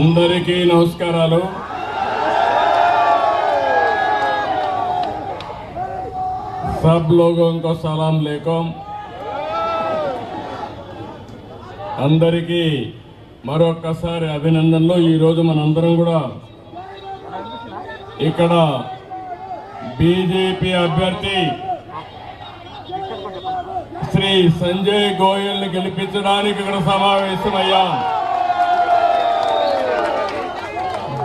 అందరికీ నమస్కారాలు. सब लोगों को सलाम लेकुम. అందరికీ మరొకసారి అభినందనలు. ఈ రోజు మనందరం కూడా ఇక్కడ బీజేపీ అభ్యర్థి శ్రీ సంజయ్ గోయల్ ని గెలిపించడానికి ఇక్కడ సమావేశమయ్యాం.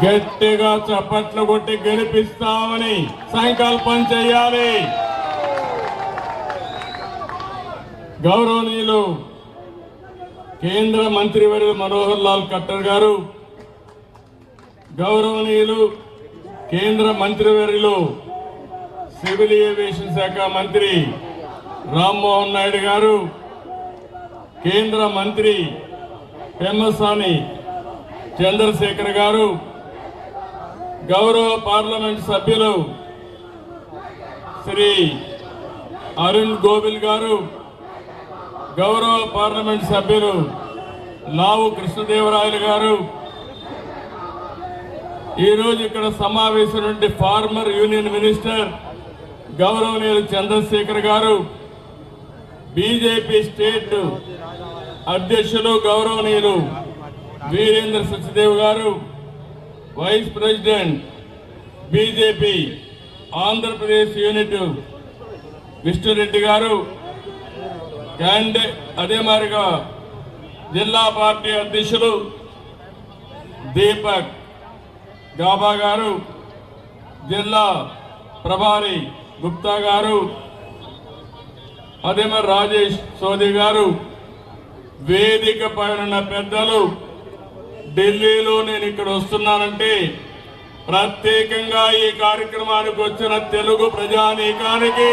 గట్టిగా చప్పట్లు కొట్టి గెలిపిస్తామని సంకల్పం చేయాలి. గౌరవనీయులు కేంద్ర మంత్రివర్యులు మనోహర్ లాల్ ఖట్టర్ గారు, గౌరవనీయులు కేంద్ర మంత్రివర్యులు సివిల్ ఏవియేషన్ శాఖ మంత్రి రామ్మోహన్ నాయుడు గారు, కేంద్ర మంత్రి పెమ్మసాని చంద్రశేఖర్ గారు, గౌరవ పార్లమెంట్ సభ్యులు శ్రీ అరుణ్ గోవిల్ గారు, గౌరవ పార్లమెంట్ సభ్యులు లావు కృష్ణదేవరాయలు గారు, ఈరోజు ఇక్కడ సమావేశం ఫార్మర్ యూనియన్ మినిస్టర్ గౌరవనీయులు చంద్రశేఖర్ గారు, బీజేపీ స్టేట్ అధ్యక్షులు గౌరవనీయులు వీరేంద్ర సత్యదేవ్ గారు, vice president BJP Andhra Pradesh unit Vishnu Reddy గారు, అదే మాదిరిగా జిల్లా పార్టీ అధ్యక్షులు దీపక్ గాబా గారు, జిల్లా ప్రభారి గుప్తా గారు, అదే మరి రాజేష్ సోది గారు, వేదిక పైన పెద్దలు, ఢిల్లీలో నేను ఇక్కడ వస్తున్నానంటే ప్రత్యేకంగా ఈ కార్యక్రమానికి వచ్చిన తెలుగు ప్రజానీకానికి,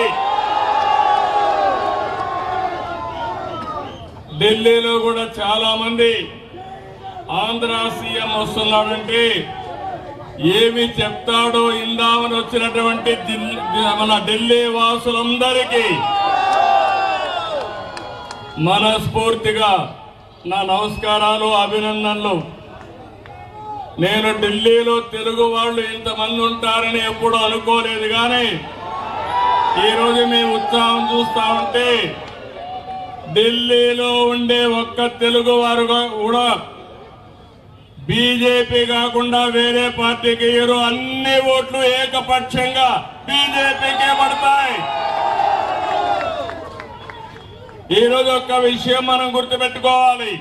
ఢిల్లీలో కూడా చాలా మంది ఆంధ్ర సీఎం వస్తున్నాడంటే ఏమి చెప్తాడో ఇందామని వచ్చినటువంటి మన ఢిల్లీ వాసులందరికీ మనస్ఫూర్తిగా నా నమస్కారాలు, అభినందనలు. నేను ఢిల్లీలో తెలుగు వాళ్ళు ఇంతమంది ఉంటారని ఎప్పుడూ అనుకోలేదు, కానీ ఈరోజు మీ ఉత్సాహం చూస్తా ఉంటే ఢిల్లీలో ఉండే ఒక్క తెలుగు వారు కూడా బీజేపీ కాకుండా వేరే పార్టీకి ఇయ్యరు. అన్ని ఓట్లు ఏకపక్షంగా బీజేపీకే పడతాయి. ఈరోజు ఒక్క విషయం మనం గుర్తుపెట్టుకోవాలి.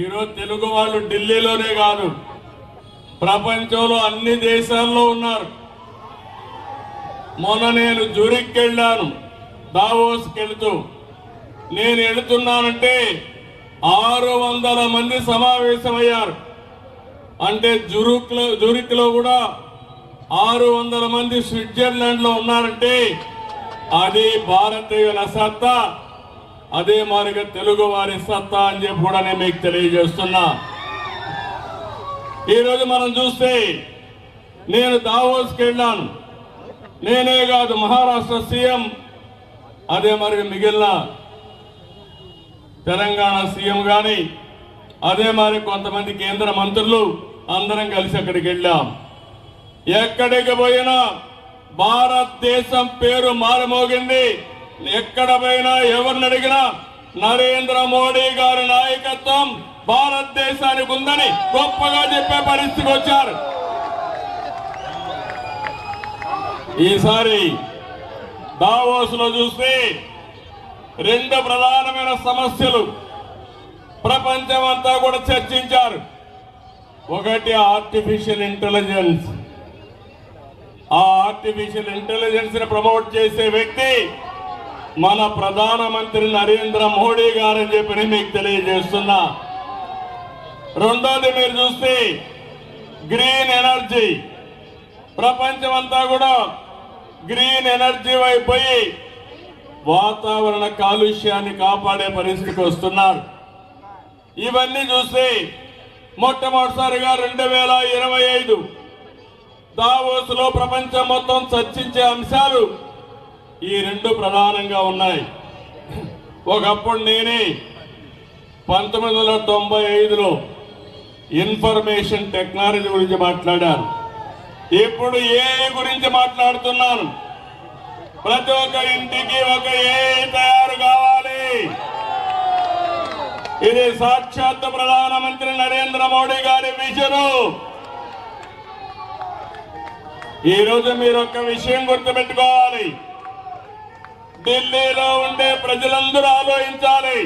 ఈరోజు తెలుగు వాళ్ళు ఢిల్లీలోనే కాదు, ప్రపంచంలో అన్ని దేశాల్లో ఉన్నారు. మొన్న నేను జూరిక్ వెళ్ళాను, దావోస్కి వెళుతూ. నేను వెళుతున్నానంటే 600 మంది సమావేశమయ్యారు. అంటే జూరిక్ లో కూడా 600 మంది స్విట్జర్లాండ్ లో ఉన్నారంటే అది భారతీయుల సత్తా, అదే మాదిరిగా తెలుగు వారి సత్తా అని చెప్పి కూడా నేను మీకు తెలియజేస్తున్నా. ఈరోజు మనం చూస్తే నేను దావోస్కి వెళ్ళాను. నేనే కాదు, మహారాష్ట్ర సీఎం, అదే మరి మిగిలిన తెలంగాణ సీఎం కానీ, అదే మరి కొంతమంది కేంద్ర మంత్రులు అందరం కలిసి అక్కడికి వెళ్ళాం. ఎక్కడికి పోయినా భారతదేశం పేరు మారుమోగింది. ఎక్కడ పోయినా ఎవరిని అడిగినా నరేంద్ర మోడీ గారి నాయకత్వం భారతదేశానికి ఉందని గొప్పగా చెప్పే పరిస్థితికి వచ్చారు. ఈసారి దావోస్ లో చూస్తే 2 ప్రధానమైన సమస్యలు ప్రపంచమంతా కూడా చర్చించారు. ఒకటి ఆర్టిఫిషియల్ ఇంటెలిజెన్స్. ఆ ఆర్టిఫిషియల్ ఇంటెలిజెన్స్ ని ప్రమోట్ చేసే వ్యక్తి మన ప్రధానమంత్రి నరేంద్ర మోడీ గారని చెప్పి మీకు తెలియజేస్తున్నా. రెండోది మీరు చూస్తే గ్రీన్ ఎనర్జీ. ప్రపంచం అంతా కూడా గ్రీన్ ఎనర్జీ వైపు పోయి వాతావరణ కాలుష్యాన్ని కాపాడే పరిస్థితికి వస్తున్నారు. ఇవన్నీ చూస్తే మొట్టమొదటిసారిగా 2025 దావోస్ లో ప్రపంచం మొత్తం చర్చించే అంశాలు ఈ 2 ప్రధానంగా ఉన్నాయి. ఒకప్పుడు నేనే 1995లో ఇన్ఫర్మేషన్ టెక్నాలజీ గురించి మాట్లాడారు. ఇప్పుడు ఏఐ గురించి మాట్లాడుతున్నాను. ప్రతి ఒక్క ఇంటికి ఒక ఏఐ తయారు కావాలి. ఇది సాక్షాత్ ప్రధానమంత్రి నరేంద్ర మోడీ గారి విజను. ఈ రోజు మీరు ఒక విషయం గుర్తుపెట్టుకోవాలి. ఢిల్లీలో ఉండే ప్రజలందరూ ఆలోచించాలి.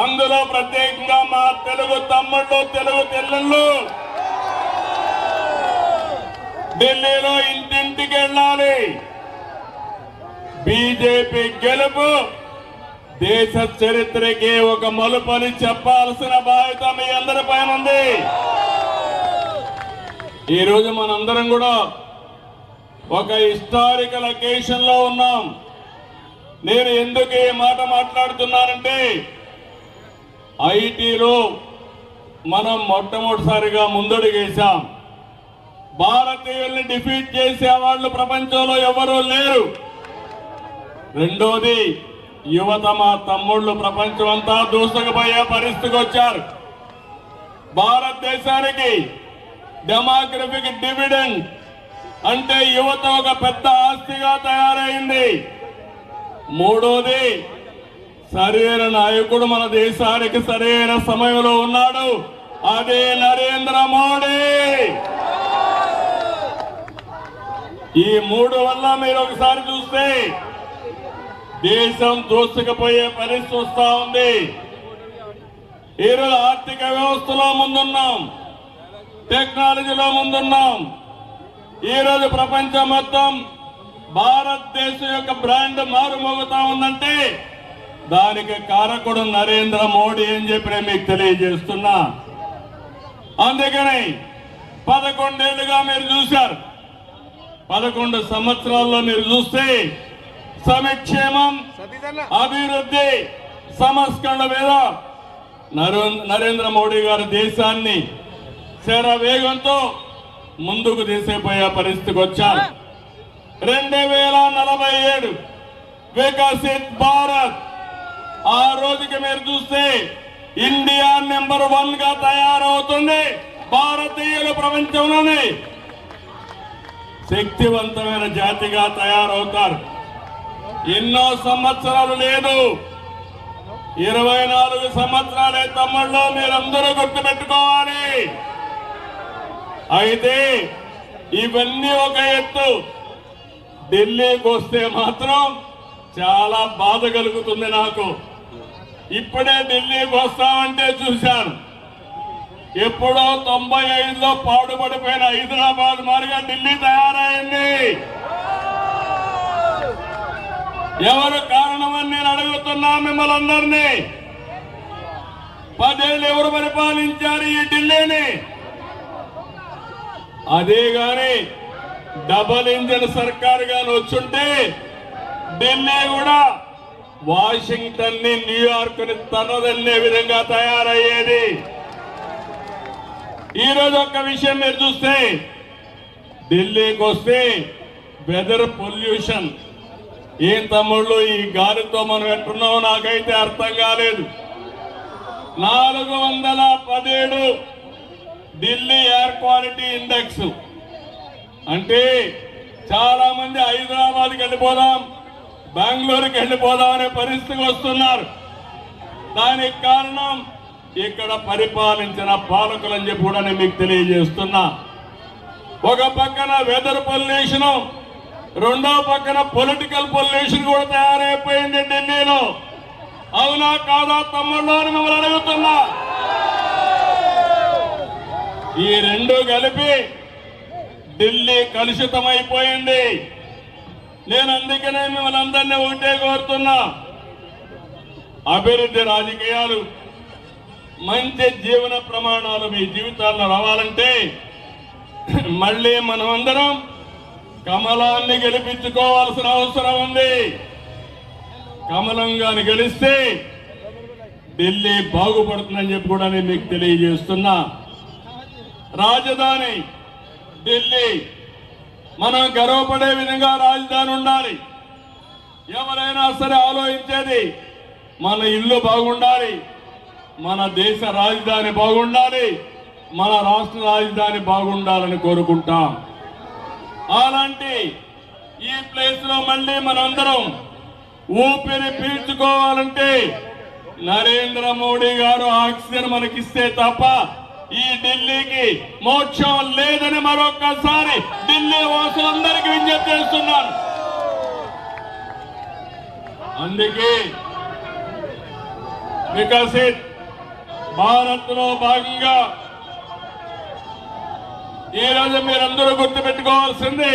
అందులో ప్రత్యేకంగా మా తెలుగు తమ్ముళ్ళు, తెలుగు తెల్లళ్ళు ఢిల్లీలో ఇంటింటికి వెళ్ళాలి. బీజేపీ గెలుపు దేశ చరిత్రకి ఒక మలుపని చెప్పాల్సిన బాధ్యత మీ అందరిపైన ఉంది. ఈరోజు మనందరం కూడా ఒక హిస్టారికల్ అకేషన్ లో ఉన్నాం. నేను ఎందుకు ఈ మాట మాట్లాడుతున్నానంటే, ఐటీలో మనం మొట్టమొదటిసారిగా ముందడుగేశాం. భారతీయుల్ని డిఫీట్ చేసే వాళ్ళు ప్రపంచంలో ఎవరూ లేరు. రెండోది, యువత మా తమ్ముళ్ళు ప్రపంచం అంతా దూసుకుపోయే పరిస్థితికి వచ్చారు. భారతదేశానికి డెమోగ్రఫిక్ డివిడెండ్ అంటే యువత ఒక పెద్ద ఆస్తిగా తయారైంది. మూడోది, సరైన నాయకుడు మన దేశానికి సరైన సమయంలో ఉన్నాడు. అదే నరేంద్ర మోడీ. ఈ మూడు వల్ల మీరు ఒకసారి చూస్తే దేశం దూసుకుపోయే పరిస్థితి వస్తా ఉంది. ఈరోజు ఆర్థిక వ్యవస్థలో ముందున్నాం, టెక్నాలజీలో ముందున్నాం. ఈరోజు ప్రపంచం మొత్తం భారతదేశం యొక్క బ్రాండ్ మారుమోగుతా ఉందంటే దానికి కారకుడు నరేంద్ర మోడీ అని చెప్పి మీకు తెలియజేస్తున్నా. అందుకని 11 ఏళ్లుగా మీరు చూశారు. 11 సంవత్సరాల్లో మీరు చూస్తే సంక్షేమం, అభివృద్ధి, సంస్కరణ మీద నరేంద్ర మోడీ గారు దేశాన్ని శరవేగంతో ముందుకు తీసుకుపోయే పరిస్థితికి వచ్చారు. 2047 వికసిత్ భారత్. ఆ రోజుకి మీరు చూస్తే ఇండియా నెంబర్ 1 గా తయారవుతుంది. భారతీయులు ప్రపంచంలోనే శక్తివంతమైన జాతిగా తయారవుతారు. ఎన్నో సంవత్సరాలు లేదు, 24 సంవత్సరాలే తమ్ముళ్ళు, మీరందరూ గుర్తుపెట్టుకోవాలి. అయితే ఇవన్నీ ఒక ఎత్తు, ఢిల్లీకి వస్తే మాత్రం చాలా బాధ కలుగుతుంది నాకు. ఇప్పుడే ఢిల్లీకి వస్తామంటే చూశాను. ఎప్పుడో 95లో పాడుపడిపోయిన హైదరాబాద్ మారిగా ఢిల్లీ తయారైంది. ఎవరు కారణమని నేను అడుగుతున్నా మిమ్మల్ని అందరినీ. 10 ఏళ్ళు ఎవరు పరిపాలించారు ఈ ఢిల్లీని? అదే గాని డబుల్ ఇంజిన్ సర్కార్ గాని వచ్చుంటే ఢిల్లీ కూడా వాషింగ్టన్ ని, న్యూయార్క్ ని తనదల్లే విధంగా తయారయ్యేది. ఈ రోజు ఒక్క విషయం మీరు చూస్తే, ఢిల్లీకి వస్తే వెదర్ పొల్యూషన్. ఏం తమ్ముళ్ళు, ఈ గాలితో మనం ఎట్టున్నామో నాకైతే అర్థం కాలేదు. 417 ఢిల్లీ ఎయిర్ క్వాలిటీ ఇండెక్స్. అంటే చాలా మంది హైదరాబాద్కి వెళ్ళిపోదాం, బెంగళూరుకి వెళ్ళిపోదాం అనే పరిస్థితికి వస్తున్నారు. దానికి కారణం ఇక్కడ పరిపాలించిన పాలకులు అని చెప్పి కూడా నేను మీకు తెలియజేస్తున్నా. ఒక పక్కన వెదర్ పొల్యూషన్, రెండో పక్కన పొలిటికల్ పొల్యూషన్ కూడా తయారైపోయింది ఢిల్లీలో. అవునా కాదా తమ్ముళ్ళు అని మిమ్మల్ని అడుగుతున్నా. ఈ రెండు కలిపి ఢిల్లీ కలుషితమైపోయింది. నేను అందుకనే మిమ్మల్ని అందరినీ ఒకటే కోరుతున్నా, అభివృద్ధి రాజకీయాలు, మంచి జీవన ప్రమాణాలు మీ జీవితాల్లో రావాలంటే మళ్ళీ మనమందరం కమలాన్ని గెలిపించుకోవాల్సిన అవసరం ఉంది. కమలంగాని గెలిస్తే ఢిల్లీ బాగుపడుతుందని చెప్పి కూడా నేను మీకు తెలియజేస్తున్నా. రాజధాని ఢిల్లీ, మనం గర్వపడే విధంగా రాజధాని ఉండాలి. ఎవరైనా సరే ఆలోచించేది మన ఇల్లు బాగుండాలి, మన దేశ రాజధాని బాగుండాలి, మన రాష్ట్ర రాజధాని బాగుండాలని కోరుకుంటాం. అలాంటి ఈ ప్లేస్ లో మళ్ళీ మనందరం ఊపిరి పీల్చుకోవాలంటే నరేంద్ర మోడీ గారు ఆక్సిజన్ మనకిస్తే తప్ప ఈ ఢిల్లీకి మోక్షం లేదని మరొక్కసారి ఢిల్లీ వాసులందరికీ విజ్ఞప్తి చేస్తున్నాను. అందుకే వికసిత్ భారత్ లో భాగంగా ఈ రోజు మీరందరూ గుర్తుపెట్టుకోవాల్సింది